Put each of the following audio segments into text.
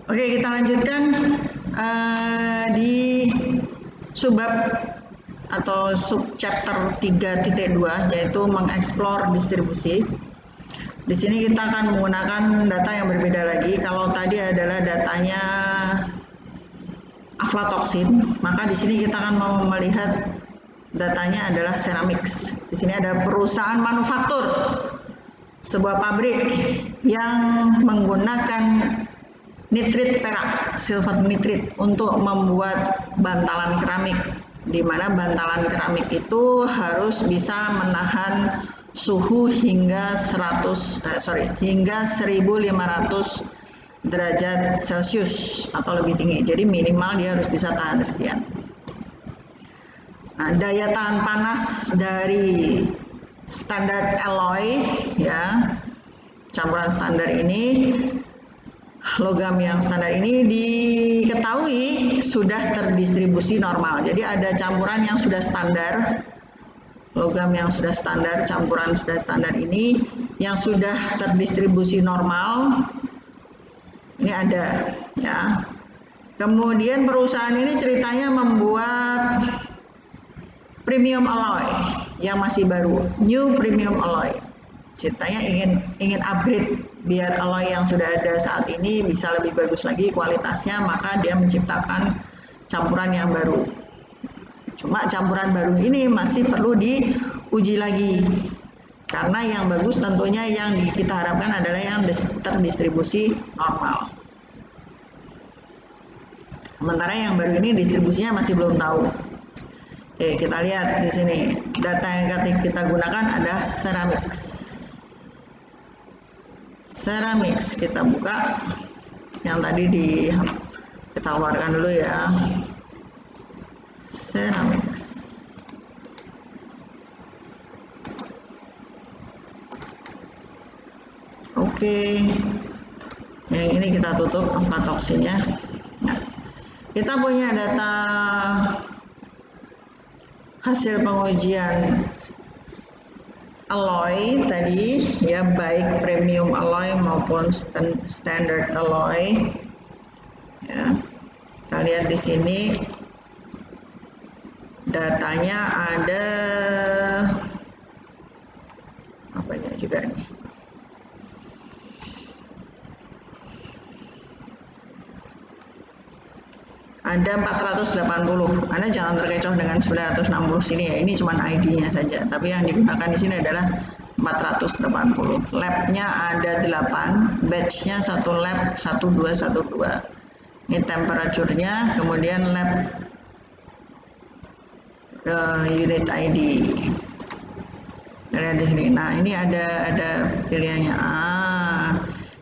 Oke, kita lanjutkan di subbab atau subchapter 3.2 yaitu mengeksplor distribusi. Di sini kita akan menggunakan data yang berbeda lagi. Kalau tadi adalah datanya aflatoksin, maka di sini kita akan mau melihat datanya adalah ceramics. Di sini ada perusahaan manufaktur, sebuah pabrik yang menggunakan nitrit perak, silver nitrit, untuk membuat bantalan keramik, di mana bantalan keramik itu harus bisa menahan suhu hingga 1500 derajat Celcius atau lebih tinggi. Jadi minimal dia harus bisa tahan sekian. Nah, daya tahan panas dari standar alloy, ya, campuran standar ini, logam yang standar ini diketahui sudah terdistribusi normal. Jadi ada campuran yang sudah standar, logam yang sudah standar, campuran sudah standar ini yang sudah terdistribusi normal. Ini ada, ya. Kemudian perusahaan ini ceritanya membuat premium alloy yang masih baru, new premium alloy. Ceritanya ingin upgrade biar alloy yang sudah ada saat ini bisa lebih bagus lagi kualitasnya, maka dia menciptakan campuran yang baru. Cuma campuran baru ini masih perlu diuji lagi, karena yang bagus tentunya yang kita harapkan adalah yang terdistribusi normal. Sementara yang baru ini distribusinya masih belum tahu. Oke, kita lihat di sini data yang kita gunakan ada ceramics. Ceramics kita buka, yang tadi kita keluarkan dulu ya. Ceramics. Oke, yang ini kita tutup aflatoksinnya. Nah, kita punya data hasil pengujian alloy tadi, ya, baik premium alloy maupun standard alloy. Ya, kita lihat di sini datanya ada apanya juga nih. Ada 480. Anda jangan terkecoh dengan 960 sini ya. Ini cuma ID-nya saja. Tapi yang digunakan di sini adalah 480. Lab-nya ada 8, batch-nya satu lab 1212. Ini temperature-nya, kemudian lab unit ID. Lihat di sini. Nah, ini ada pilihannya.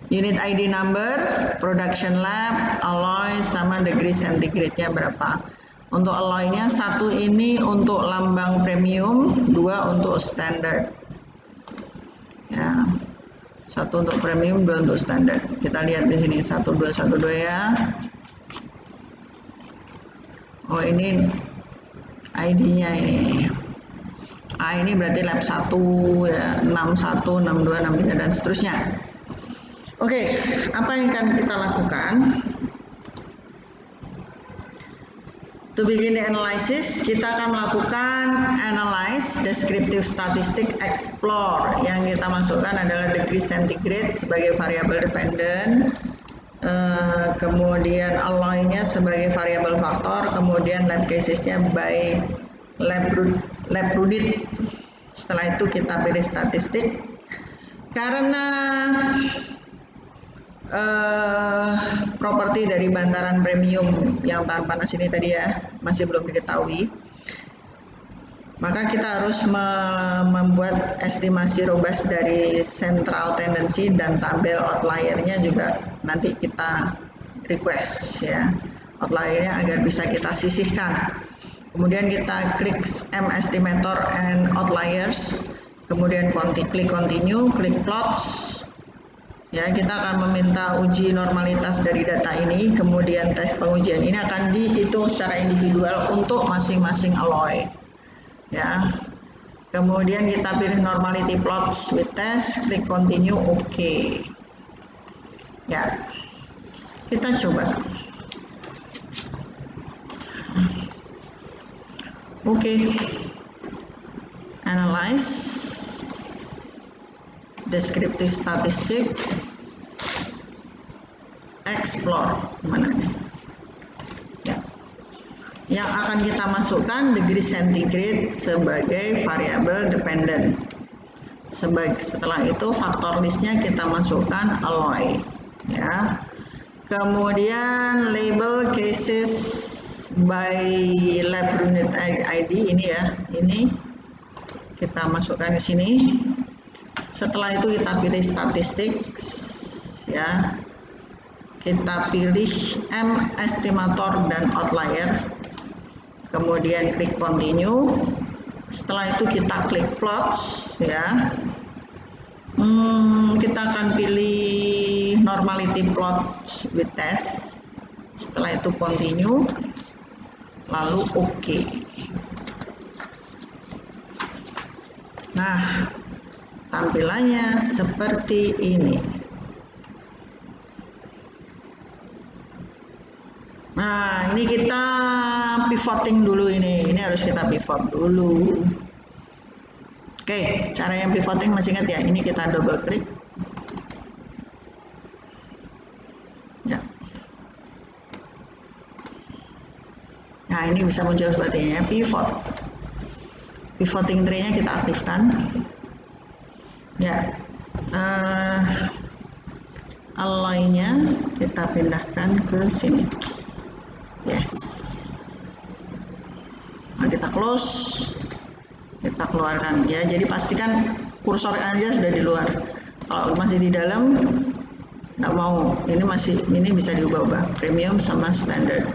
Unit ID number, production lab, alloy, sama degree centigrade-nya berapa. Untuk alloy-nya, 1 ini untuk lambang premium, 2 untuk standard. Ya, 1 untuk premium, 2 untuk standard. Kita lihat di sini 1212 ya. Oh, ini ID-nya ini. Ini berarti lab 1 ya, 61, 62, 63 dan seterusnya. Oke, apa yang akan kita lakukan? To begin the analysis, kita akan melakukan analyze, descriptive statistic, explore. Yang kita masukkan adalah degree centigrade sebagai variabel dependent, kemudian alloy-nya sebagai variabel faktor, kemudian lab cases-nya by lab rudit. Setelah itu kita pilih statistik. Karena properti dari bantalan premium yang tahan panas ini tadi ya masih belum diketahui, maka kita harus membuat estimasi robust dari central tendency, dan tabel outlier-nya juga nanti kita request ya, outlier-nya agar bisa kita sisihkan. Kemudian kita klik M estimator and outliers, kemudian klik continue, klik plots. Ya, kita akan meminta uji normalitas dari data ini, kemudian tes pengujian ini akan dihitung secara individual untuk masing-masing alloy. Ya, kemudian kita pilih normality plots with test, klik continue, oke. Ya, Kita coba. Oke. Analyze descriptive statistic, explore, mana nih ya. Yang akan kita masukkan degree centigrade sebagai variabel dependent. Setelah itu faktor listnya kita masukkan alloy ya. Kemudian label cases by lab unit ID ini ya, ini kita masukkan di sini. Setelah itu kita pilih statistics ya, kita pilih M estimator dan outlier, kemudian klik continue. Setelah itu kita klik plots ya. Kita akan pilih normality plots with test. Setelah itu continue, lalu OK. Nah, tampilannya seperti ini. Nah, ini kita pivoting dulu ini. Ini harus kita pivot dulu. Oke, cara yang pivoting masih ingat ya? Ini kita double klik. Ya. Nah, ini bisa muncul seperti ini ya, pivot. Pivoting tree-nya kita aktifkan. Ya. Alloy-nya kita pindahkan ke sini. Yes. Nah, kita close, kita keluarkan ya. Jadi pastikan kursor Anda sudah di luar. Kalau masih di dalam, nggak mau. Ini bisa diubah-ubah. Premium sama standard.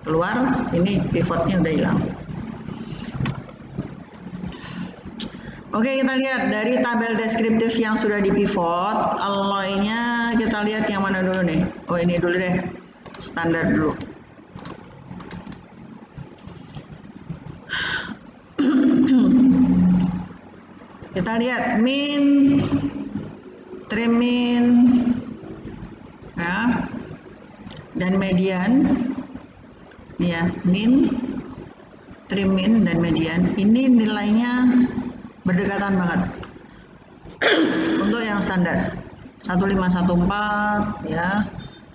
Keluar, ini pivotnya udah hilang. Oke, kita lihat dari tabel deskriptif yang sudah di pivot, alloy-nya kita lihat yang mana dulu nih. Oh, ini dulu deh, standar dulu. Kita lihat min, trim min, ya, dan median. Ya, min, trim min, dan median. Ini nilainya berdekatan banget untuk yang standar 1514 ya,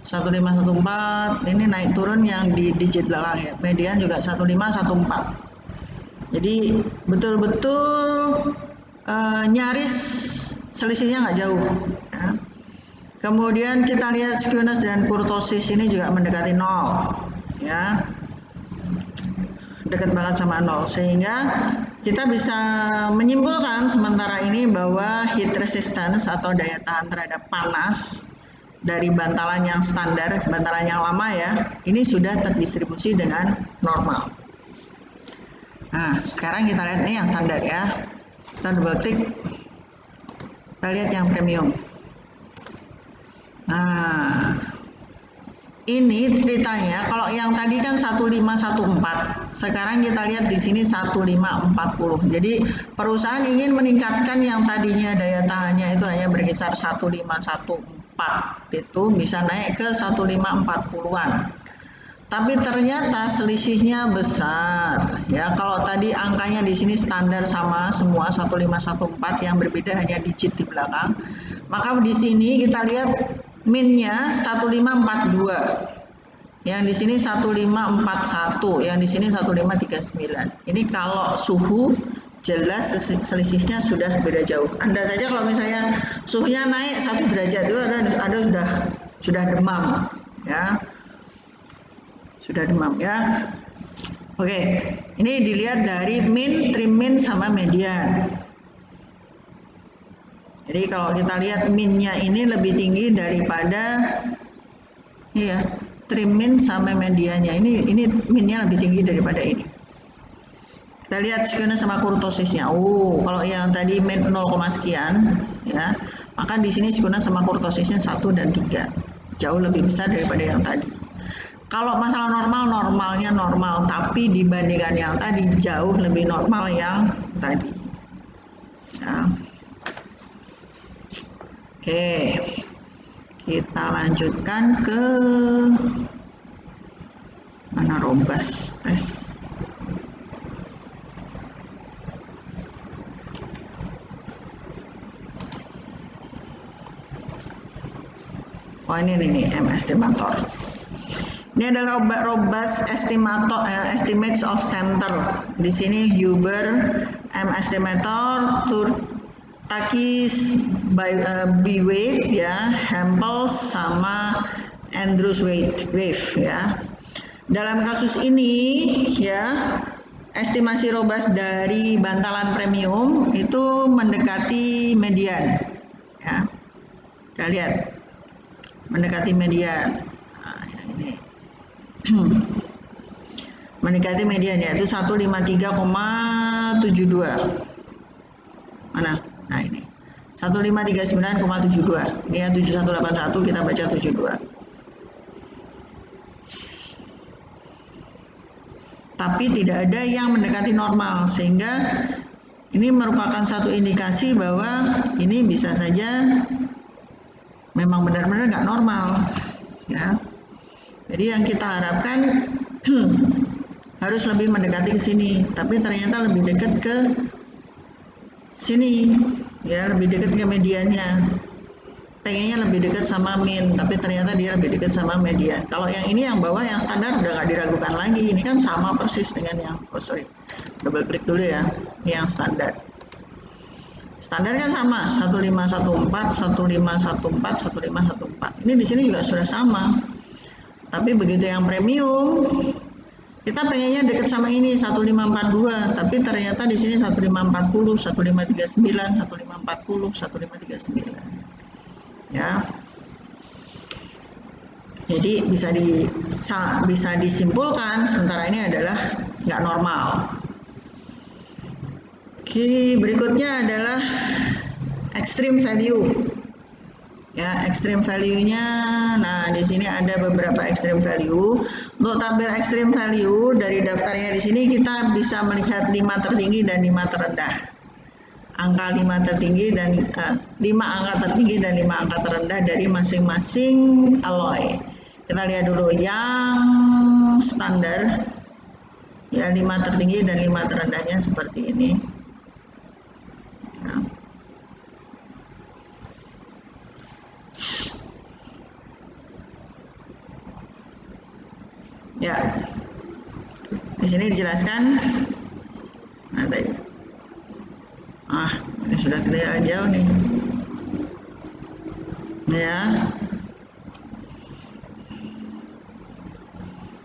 1514 ini naik turun yang di digit belakang ya. Median juga 1514, jadi betul-betul nyaris selisihnya nggak jauh ya. Kemudian kita lihat skewness dan kurtosis ini juga mendekati 0 ya, dekat banget sama 0, sehingga kita bisa menyimpulkan sementara ini bahwa heat resistance atau daya tahan terhadap panas dari bantalan yang standar, bantalan yang lama ya, ini sudah terdistribusi dengan normal. Nah, sekarang kita lihat ini yang standar ya. Kita double klik, kita lihat yang premium. Nah, ini ceritanya, kalau yang tadi kan 1514, sekarang kita lihat di sini 1540. Jadi perusahaan ingin meningkatkan yang tadinya daya tahannya itu hanya berkisar 1514, itu bisa naik ke 1540-an. Tapi ternyata selisihnya besar. Ya, kalau tadi angkanya di sini standar sama semua 1514, yang berbeda hanya digit di belakang. Maka di sini kita lihat minnya 1542, yang di sini 1541, yang di sini 1539. Ini kalau suhu jelas selisihnya sudah beda jauh. Anda saja kalau misalnya suhunya naik 1 derajat itu ada sudah demam ya, sudah demam ya. Oke, ini dilihat dari min, trim min sama median. Jadi kalau kita lihat minnya ini lebih tinggi daripada ya, trim min sama mediannya. Ini minnya lebih tinggi daripada ini. Kita lihat skewness sama kurtosisnya. Oh, kalau yang tadi min 0, sekian ya, maka di sini skewness sama kurtosisnya 1 dan 3. Jauh lebih besar daripada yang tadi. Kalau masalah normalnya normal, tapi dibandingkan yang tadi jauh lebih normal yang tadi. Ya. Oke, Kita lanjutkan ke mana, robust tes. Oh ini nih M estimator. Ini adalah robust estimator, estimates of center. Di sini Huber M estimator, Takis B-Wave ya, Hempel sama Andrews Wave ya. Dalam kasus ini ya, estimasi robust dari bantalan premium itu mendekati median ya. Kita lihat mendekati median. Nah, yang ini mendekati median yaitu 153,72. Mana? Nah ini 1539,72. Ini ya 7181, kita baca 72. Tapi tidak ada yang mendekati normal, sehingga ini merupakan satu indikasi bahwa ini bisa saja memang benar-benar nggak normal ya. Jadi yang kita harapkan harus lebih mendekati ke sini, tapi ternyata lebih dekat ke sini ya, lebih dekat ke mediannya. Pengennya lebih dekat sama min, tapi ternyata dia lebih dekat sama median. Kalau yang ini yang bawah yang standar udah nggak diragukan lagi, ini kan sama persis dengan yang double klik dulu ya, ini yang standar. Standar kan sama 1514, 1514, 1514. Ini di sini juga sudah sama. Tapi begitu yang premium, kita pengennya dekat sama ini 1542, tapi ternyata di sini 1540, 1539, 1540, 1539. Ya. Jadi bisa disimpulkan sementara ini adalah nggak normal. Oke, berikutnya adalah extreme value. Ya, extreme value-nya, nah di sini ada beberapa extreme value. Untuk tabel extreme value dari daftarnya di sini kita bisa melihat 5 tertinggi dan 5 terendah. Angka 5 tertinggi dan 5 angka tertinggi dan 5 angka terendah dari masing-masing alloy. Kita lihat dulu yang standar. Ya, 5 tertinggi dan 5 terendahnya seperti ini. Ya, di sini dijelaskan. Nah tadi, ini sudah kelihatan jauh nih.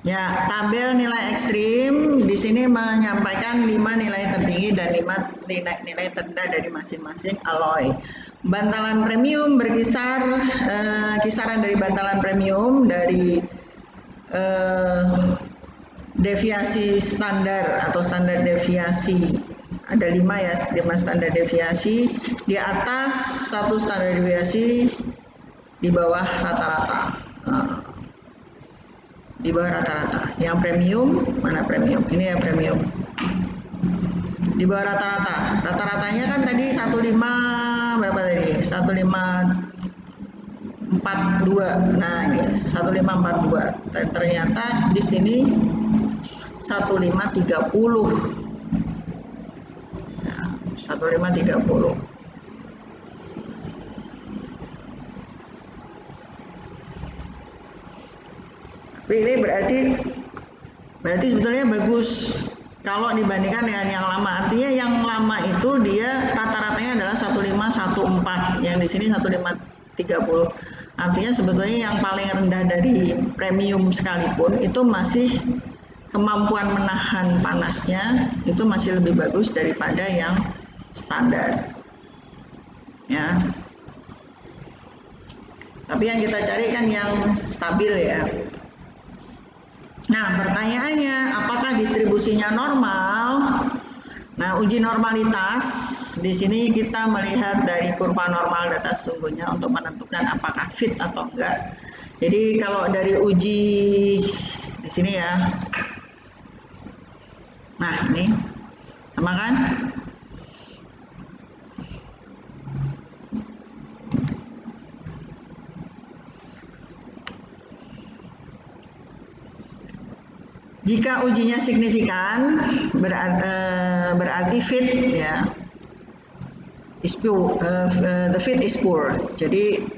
Ya, tabel nilai ekstrim di sini menyampaikan 5 nilai tertinggi dan 5 nilai terendah dari masing-masing alloy. Bantalan premium berkisar kisaran dari bantalan premium dari deviasi standar atau standar deviasi ada 5 ya, 5 standar deviasi, di atas 1 standar deviasi, di bawah rata-rata. Di bawah rata-rata. Yang premium, mana premium? Ini ya premium. Di bawah rata-rata. Rata-ratanya kan tadi 15 berapa tadi? 1542. Nah, ini 1542. Dan ternyata di sini 1530. Nah, 1530. Tapi ini berarti sebetulnya bagus kalau dibandingkan dengan yang lama. Artinya yang lama itu dia rata-ratanya adalah 1514, yang di sini 1530. Artinya sebetulnya yang paling rendah dari premium sekalipun itu masih kemampuan menahan panasnya itu masih lebih bagus daripada yang standar. Ya. Tapi yang kita cari kan yang stabil ya. Nah, pertanyaannya, apakah distribusinya normal? Nah, uji normalitas di sini kita melihat dari kurva normal data sesungguhnya untuk menentukan apakah fit atau enggak. Jadi kalau dari uji di sini ya. Nah, ini sama kan? Jika ujinya signifikan berarti fit ya, is poor, the fit is poor, jadi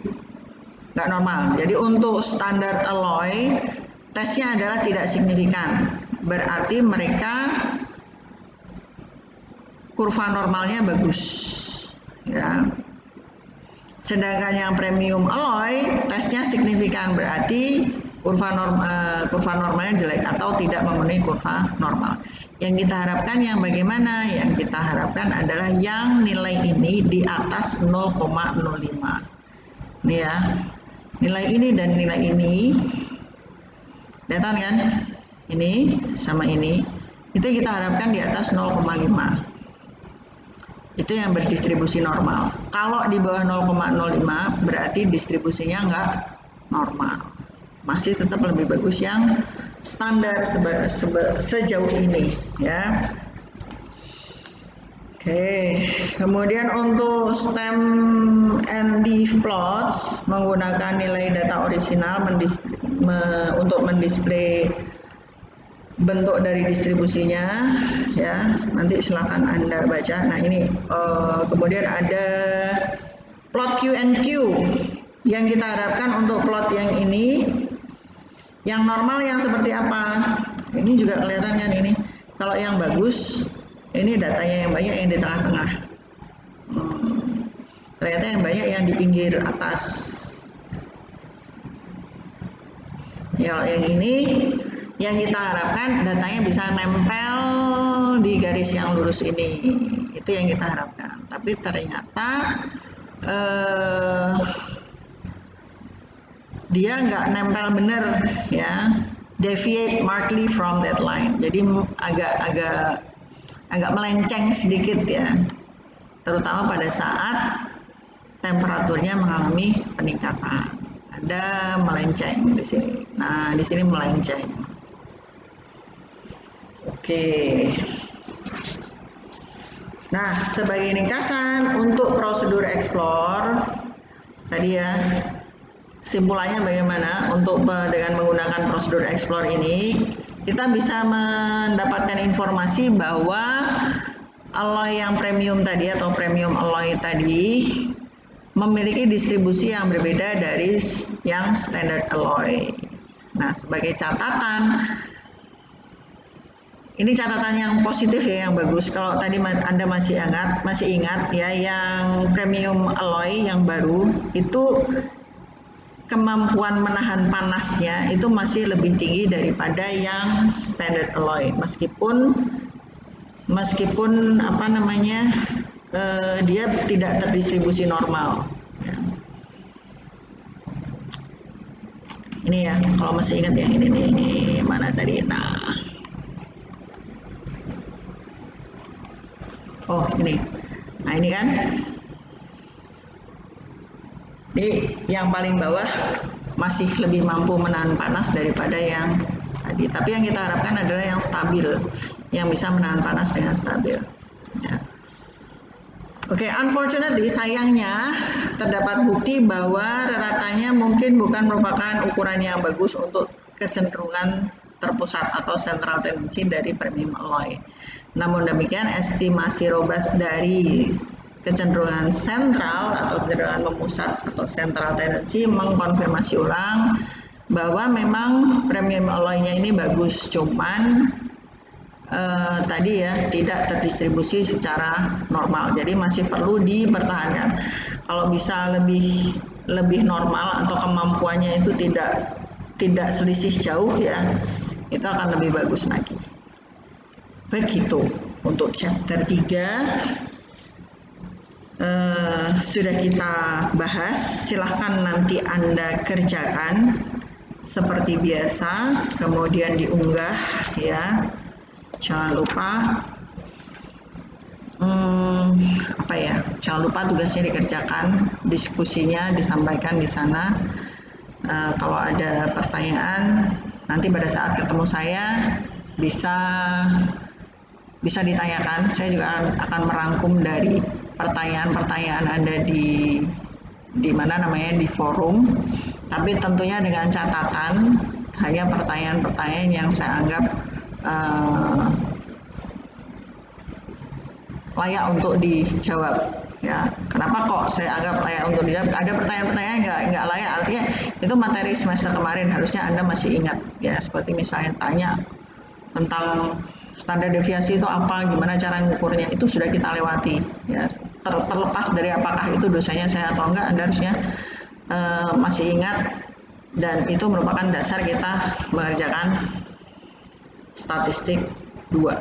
nggak normal. Jadi untuk standar alloy tesnya adalah tidak signifikan, berarti mereka kurva normalnya bagus ya. Sedangkan yang premium alloy tesnya signifikan, berarti kurva normalnya jelek atau tidak memenuhi kurva normal. Yang kita harapkan yang bagaimana? Yang kita harapkan adalah yang nilai ini di atas 0,05. Ini ya, nilai ini dan nilai ini, kelihatan kan? Ini sama ini, itu kita harapkan di atas 0,5. Itu yang berdistribusi normal. Kalau di bawah 0,05 berarti distribusinya nggak normal. Masih tetap lebih bagus yang standar sejauh ini ya. Oke, kemudian untuk stem and leaf plots menggunakan nilai data orisinal untuk mendisplay bentuk dari distribusinya ya, nanti silahkan Anda baca. Nah ini kemudian ada plot Q and Q. Yang kita harapkan untuk plot yang ini, yang normal yang seperti apa? Ini juga kelihatan kan ini. Kalau yang bagus, ini datanya yang banyak yang di tengah-tengah. Ternyata yang banyak yang di pinggir atas. Ya, kalau yang ini, yang kita harapkan datanya bisa nempel di garis yang lurus ini, itu yang kita harapkan. Tapi ternyata dia nggak nempel bener ya, deviate markedly from that line. Jadi agak melenceng sedikit ya, terutama pada saat temperaturnya mengalami peningkatan. Ada melenceng di sini. Nah di sini melenceng. Oke. Nah, sebagai ringkasan untuk prosedur explore tadi ya, simpulannya bagaimana untuk dengan menggunakan prosedur explore ini, kita bisa mendapatkan informasi bahwa alloy yang premium tadi atau premium alloy tadi memiliki distribusi yang berbeda dari yang standard alloy. Nah, sebagai catatan, ini catatan yang positif ya, yang bagus. Kalau tadi Anda masih ingat ya, yang premium alloy yang baru itu kemampuan menahan panasnya itu masih lebih tinggi daripada yang standard alloy, meskipun apa namanya dia tidak terdistribusi normal ya. Ini ya, kalau masih ingat ya, ini mana tadi. Nah, oh ini, nah ini kan, ini yang paling bawah masih lebih mampu menahan panas daripada yang tadi. Tapi yang kita harapkan adalah yang stabil, yang bisa menahan panas dengan stabil. Ya. Oke, unfortunately, sayangnya terdapat bukti bahwa reratannya mungkin bukan merupakan ukuran yang bagus untuk kecenderungan terpusat atau central tendency dari premium alloy. Namun demikian, estimasi robust dari kecenderungan sentral atau kecenderungan memusat atau central tendency mengkonfirmasi ulang bahwa memang premium alloy-nya ini bagus, cuman tadi ya tidak terdistribusi secara normal, jadi masih perlu dipertahankan. Kalau bisa lebih normal atau kemampuannya itu tidak selisih jauh ya, itu akan lebih bagus lagi. Begitu untuk chapter 3 sudah kita bahas. Silahkan nanti Anda kerjakan seperti biasa, kemudian diunggah ya. Jangan lupa jangan lupa tugasnya dikerjakan, diskusinya disampaikan di sana. Kalau ada pertanyaan nanti pada saat ketemu saya bisa ditanyakan. Saya juga akan merangkum dari pertanyaan-pertanyaan Anda di mana namanya, di forum, tapi tentunya dengan catatan hanya pertanyaan-pertanyaan yang saya anggap layak untuk dijawab. Ya, kenapa kok saya anggap layak untuk dijawab? Ada pertanyaan-pertanyaan nggak layak, artinya itu materi semester kemarin, harusnya Anda masih ingat. Ya, seperti misalnya tanya tentang standar deviasi itu apa, gimana cara mengukurnya, itu sudah kita lewati. Ya, terlepas dari apakah itu dosanya saya atau enggak, Anda harusnya masih ingat, dan itu merupakan dasar kita mengerjakan statistik 2,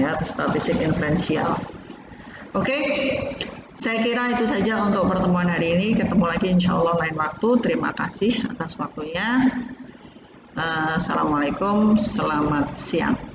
ya, atau statistik inferensial. Oke, saya kira itu saja untuk pertemuan hari ini. Ketemu lagi insya Allah lain waktu. Terima kasih atas waktunya. Assalamualaikum, selamat siang.